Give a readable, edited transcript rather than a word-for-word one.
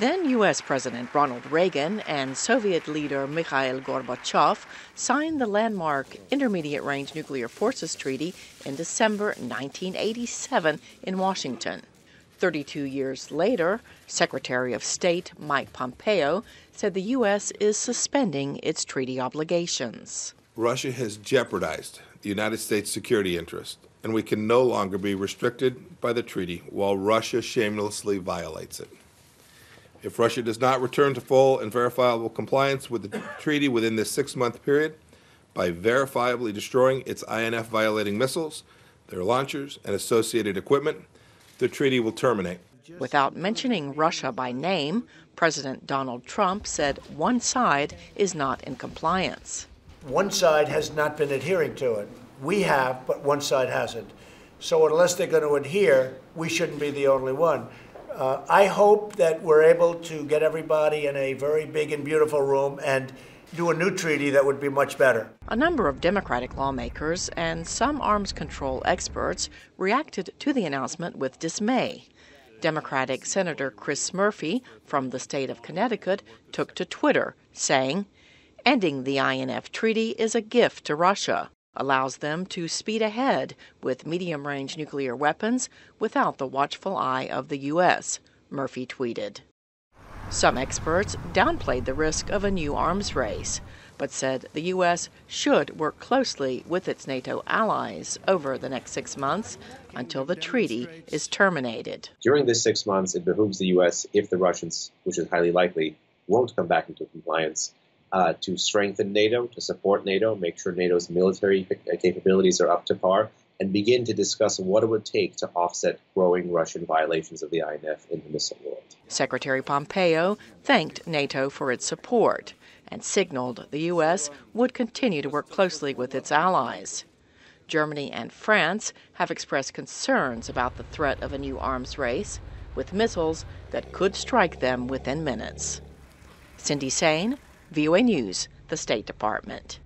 Then U.S. President Ronald Reagan and Soviet leader Mikhail Gorbachev signed the landmark Intermediate-Range Nuclear Forces Treaty in December 1987 in Washington. 32 years later, Secretary of State Mike Pompeo said the U.S. is suspending its treaty obligations. Russia has jeopardized the United States' security interest, and we can no longer be restricted by the treaty while Russia shamelessly violates it. If Russia does not return to full and verifiable compliance with the treaty within this 6-month period, by verifiably destroying its INF violating missiles, their launchers, and associated equipment, the treaty will terminate. Without mentioning Russia by name, President Donald Trump said one side is not in compliance. One side has not been adhering to it. We have, but one side hasn't. So unless they're going to adhere, we shouldn't be the only one. I hope that we're able to get everybody in a very big and beautiful room and do a new treaty that would be much better. A number of Democratic lawmakers and some arms control experts reacted to the announcement with dismay. Democratic Senator Chris Murphy from the state of Connecticut took to Twitter, saying, "Ending the INF treaty is a gift to Russia. Allows them to speed ahead with medium-range nuclear weapons without the watchful eye of the U.S., Murphy tweeted. Some experts downplayed the risk of a new arms race, but said the U.S. should work closely with its NATO allies over the next 6 months until the treaty is terminated. During this 6 months, it behooves the U.S., if the Russians, which is highly likely, won't come back into compliance, to strengthen NATO, to support NATO, make sure NATO's military capabilities are up to par, and begin to discuss what it would take to offset growing Russian violations of the INF in the missile world. Secretary Pompeo thanked NATO for its support and signaled the U.S. would continue to work closely with its allies. Germany and France have expressed concerns about the threat of a new arms race, with missiles that could strike them within minutes. Cindy Saine, VOA News, the State Department.